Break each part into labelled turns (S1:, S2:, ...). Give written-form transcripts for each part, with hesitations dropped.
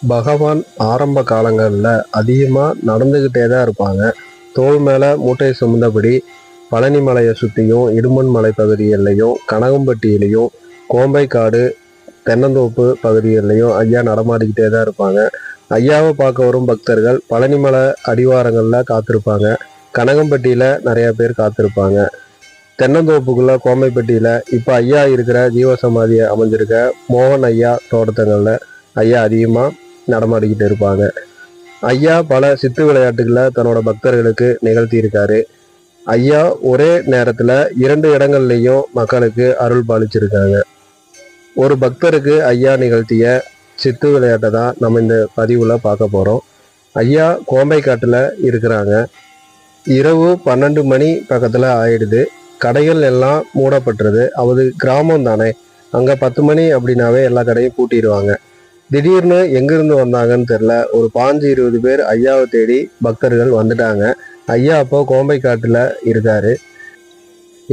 S1: பகவான் ஆரம்ப காலங்களில் அதிகமாக நடந்துக்கிட்டே தான் இருப்பாங்க. தோள் மேலே மூட்டையை சுமந்தபடி பழனி மலையை சுற்றியும் இடுமன் மலை பகுதிகளிலையும் கனகம்பட்டியிலையும் கோம்பைக்காடு தென்னந்தோப்பு பகுதிகளிலையும் ஐயா நடமாடிக்கிட்டே தான் இருப்பாங்க. ஐயாவை பார்க்க வரும் பக்தர்கள் பழனிமலை அடிவாரங்களில் காத்திருப்பாங்க. கனகம்பட்டியில் நிறையா பேர் காத்திருப்பாங்க. தென்னந்தோப்புக்குள்ள கோம்பைப்பட்டியில் இப்போ ஐயா இருக்கிற ஜீவசமாதியை அமைஞ்சிருக்க மோகன் ஐயா தோட்டத்தங்களில் ஐயா அதிகமாக நடமாடிக்கிட்டு இருப்பாங்க. ஐயா பல சித்து விளையாட்டுகளை தன்னோட பக்தர்களுக்கு நிகழ்த்தி இருக்காரு. ஐயா ஒரே நேரத்தில் 2 இடங்கள்லையும் மக்களுக்கு அருள் பாலிச்சிருக்காங்க. ஒரு பக்தருக்கு ஐயா நிகழ்த்திய சித்து விளையாட்டை தான் நம்ம இந்த பதிவில் பார்க்க போகிறோம். ஐயா கோம்பைக்காட்டில் இருக்கிறாங்க. இரவு 12 மணி பக்கத்தில் ஆயிடுது. கடைகள் எல்லாம் மூடப்பட்டுருது. அது கிராமம் தானே, அங்கே 10 மணி அப்படின்னாவே எல்லா கடையும் பூட்டிடுவாங்க. திடீர்னு எங்கிருந்து வந்தாங்கன்னு தெரில, ஒரு 15-20 பேர் ஐயாவை தேடி பக்தர்கள் வந்துட்டாங்க. ஐயா அப்போ கோம்பைக்காட்டில் இருக்காரு.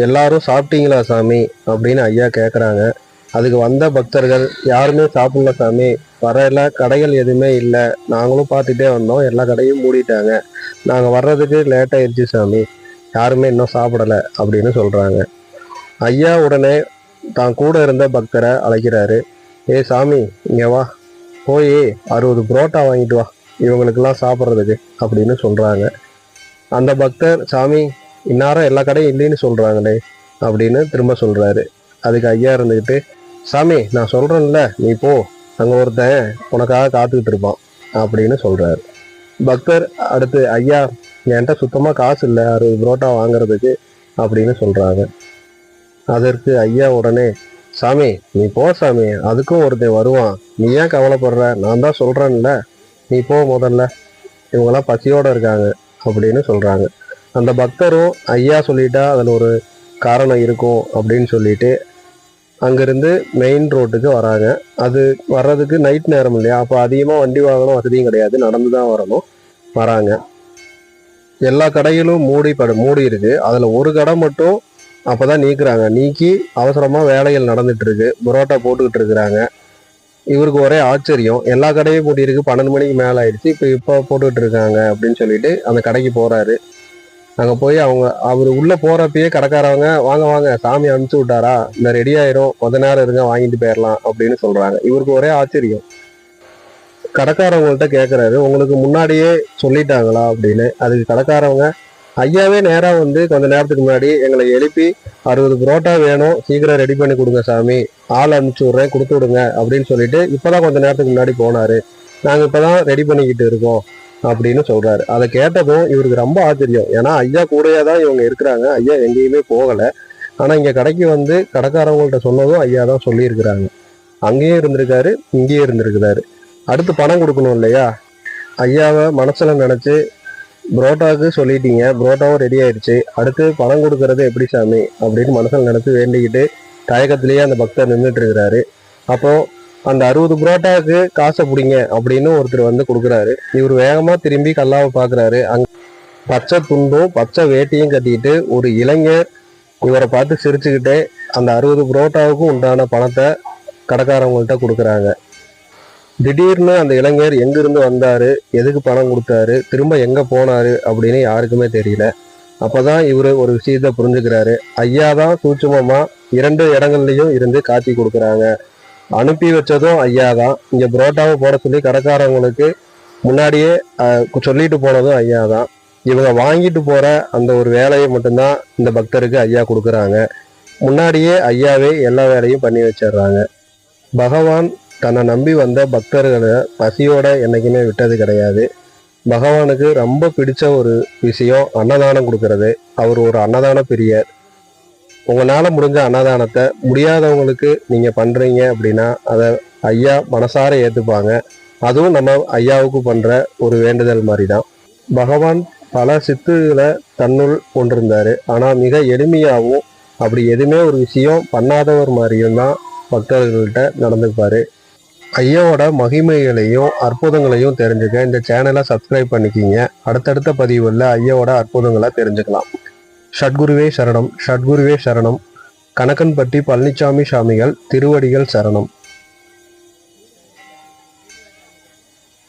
S1: எல்லாரும் சாப்பிட்டீங்களா சாமி அப்படின்னு ஐயா கேட்குறாங்க. அதுக்கு வந்த பக்தர்கள் யாருமே சாப்பிடல சாமி, வரையில கடைகள் எதுவுமே இல்லை, நாங்களும் பார்த்துட்டே வந்தோம், எல்லா கடையும் மூடிட்டாங்க, நாங்கள் வர்றதுக்கு லேட் ஆயிடுச்சு சாமி, யாருமே இன்னும் சாப்பிடலை அப்படின்னு சொல்கிறாங்க. ஐயா உடனே தான் கூட இருந்த பக்தரை அழைக்கிறாரு. ஏ சாமி இங்கே வா, போய் 60 புரோட்டா வாங்கிட்டு வா இவங்களுக்கெல்லாம் சாப்பிட்றதுக்கு அப்படின்னு சொல்கிறாங்க. அந்த பக்தர், சாமி இந்நேரம் எல்லா கடையும் இல்லைன்னு சொல்கிறாங்களே அப்படின்னு திரும்ப சொல்கிறாரு. அதுக்கு ஐயா இருந்துக்கிட்டு, சாமி நான் சொல்கிறேன்ல நீ போ, அங்கே ஒருத்தன் உனக்காக காத்துக்கிட்டு இருப்பான் அப்படின்னு சொல்கிறாரு. பக்தர் அடுத்து, ஐயா என்கிட்ட சுத்தமாக காசு இல்லை 60 புரோட்டா வாங்குறதுக்கு அப்படின்னு சொல்கிறாங்க. அதற்கு ஐயா உடனே, சாமி நீ போ சாமி, அதுக்கும் ஒருத்தன் வருவான், நீ ஏன் கவலைப்படுற, நான் தான் சொல்கிறேன்ல, நீ போ முதல்ல, இவங்கெல்லாம் பசியோடு இருக்காங்க அப்படின்னு சொல்கிறாங்க. அந்த பக்தரும் ஐயா சொல்லிட்டா அதில் ஒரு காரணம் இருக்கும் அப்படின்னு சொல்லிட்டு அங்கேருந்து மெயின் ரோட்டுக்கு வராங்க. அது வர்றதுக்கு நைட் நேரம் இல்லையா, அப்போ அதிகமாக வண்டி வாகனம் வசதியும் கிடையாது, நடந்து தான் வரணும். வராங்க. எல்லா கடைகளும் மூடி இருக்கு. அதில் ஒரு கடை மட்டும் அப்போதான் நீக்குறாங்க. நீக்கி அவசரமாக வேலைகள் நடந்துட்டு இருக்கு. புரோட்டா போட்டுக்கிட்டு இருக்கிறாங்க. இவருக்கு ஒரே ஆச்சரியம், எல்லா கடையும் மூடி இருக்கு, 12 மணிக்கு மேலே ஆயிடுச்சு, இப்போ போட்டுக்கிட்டு இருக்காங்க அப்படின்னு சொல்லிட்டு அந்த கடைக்கு போறாரு. அங்கே போய் அவர் உள்ளே போகிறப்பயே கடைக்காரவங்க, வாங்க வாங்க சாமி அனுப்பிச்சு விட்டாரா, இந்த ரெடி ஆயிரும், கொஞ்ச நேரம் இருங்க வாங்கிட்டு போயிடலாம் அப்படின்னு சொல்கிறாங்க. இவருக்கு ஒரே ஆச்சரியம். கடைக்காரவங்கள்ட்ட கேட்குறாரு, உங்களுக்கு முன்னாடியே சொல்லிட்டாங்களா அப்படின்னு. அதுக்கு கடைக்காரவங்க, ஐயாவே நேராக வந்து கொஞ்ச நேரத்துக்கு முன்னாடி எங்களை எழுப்பி 60 புரோட்டா வேணும், சீக்கிரம் ரெடி பண்ணி கொடுங்க சாமி, ஆள் அனுப்பிச்சி விட்றேன், கொடுத்து விடுங்க அப்படின்னு சொல்லிட்டு இப்போதான் கொஞ்ச நேரத்துக்கு முன்னாடி போனார், நாங்கள் இப்போ தான் ரெடி பண்ணிக்கிட்டு இருக்கோம் அப்படின்னு சொல்கிறாரு. அதை கேட்டதும் இவருக்கு ரொம்ப ஆச்சரியம். ஏன்னா ஐயா கூடயே தான் இவங்க இருக்கிறாங்க, ஐயா எங்கேயுமே போகலை. ஆனால் இங்கே கடைக்கு வந்து கடைக்காரவங்கள்ட்ட சொன்னதும் ஐயா தான் சொல்லியிருக்கிறாங்க. அங்கேயும் இருந்திருக்காரு, இங்கேயும் இருந்திருக்கிறாரு. அடுத்து பணம் கொடுக்கணும் இல்லையா, ஐயாவை மனசில் நினச்சி, புரோட்டாவுக்கு சொல்லிட்டீங்க, புரோட்டாவும் ரெடி ஆயிடுச்சு, அடுத்து பணம் கொடுக்கறது எப்படி சாமி அப்படின்னு மனசில் நினச்சி வேண்டிக்கிட்டு தயக்கத்திலேயே அந்த பக்தர் நின்றுட்டு இருக்கிறாரு. அப்போ அந்த 60 புரோட்டாவுக்கு காசை பிடிங்க அப்படின்னு ஒருத்தர் வந்து கொடுக்குறாரு. இவர் வேகமாக திரும்பி கல்லாவை பார்க்குறாரு. அங்கே பச்சை துண்டும் பச்சை வேட்டியும் கட்டிக்கிட்டு ஒரு இளைஞர் இவரை பார்த்து சிரிச்சுக்கிட்டே அந்த 60 புரோட்டாவுக்கும் உண்டான பணத்தை கடைக்காரவங்கள்ட்ட கொடுக்குறாங்க. திடீர்னு அந்த இளைஞர் எங்கிருந்து வந்தாரு, எதுக்கு பணம் கொடுத்தாரு, திரும்ப எங்க போனாரு அப்படின்னு யாருக்குமே தெரியல. அப்பதான் இவரு ஒரு விஷயத்த புரிஞ்சுக்கிறாரு. ஐயா தான் சூட்சுமமா 2 இடங்கள்லயும் இருந்து காட்சி கொடுக்குறாங்க. அனுப்பி வச்சதும் ஐயா தான், இங்க புரோட்டாவை போட சொல்லி கடைக்காரவங்களுக்கு முன்னாடியே சொல்லிட்டு போனதும் ஐயா தான். இவங்க வாங்கிட்டு போற அந்த ஒரு வேலையை மட்டும்தான் இந்த பக்தருக்கு ஐயா கொடுக்குறாங்க. முன்னாடியே ஐயாவே எல்லா வேலையும் பண்ணி வச்சிடுறாங்க. பகவான் தன்னை நம்பி வந்த பக்தர்களை பசியோட என்னைக்குமே விட்டது கிடையாது. பகவானுக்கு ரொம்ப பிடிச்ச ஒரு விஷயம் அன்னதானம் கொடுக்கறது. அவர் ஒரு அன்னதான பிரியர். உங்களால முடிஞ்ச அன்னதானத்தை முடியாதவங்களுக்கு நீங்க பண்றீங்க அப்படின்னா அதை ஐயா மனசார ஏத்துப்பாங்க. அதுவும் நம்ம ஐயாவுக்கு பண்ற ஒரு வேண்டுதல் மாதிரி தான். பகவான் பல சித்துகளை தன்னுள் கொண்டிருந்தாரு. ஆனா மிக எளிமையாகவும் அப்படி எதுவுமே ஒரு விஷயம் பண்ணாதவர் மாதிரியும் தான் பக்தர்கள்ட்ட நடந்துப்பாரு. ஐயாவோட மகிமைகளையும் அற்புதங்களையும் தெரிஞ்சுக்க இந்த சேனலை சப்ஸ்கிரைப் பண்ணிக்கிங்க. அடுத்தடுத்த பதிவுகளில் ஐயாவோட அற்புதங்களை தெரிஞ்சுக்கலாம். ஷட்குருவே சரணம், ஷட்குருவே சரணம். கணக்கன்பட்டி பழனிசாமி சாமிகள் திருவடிகள் சரணம்.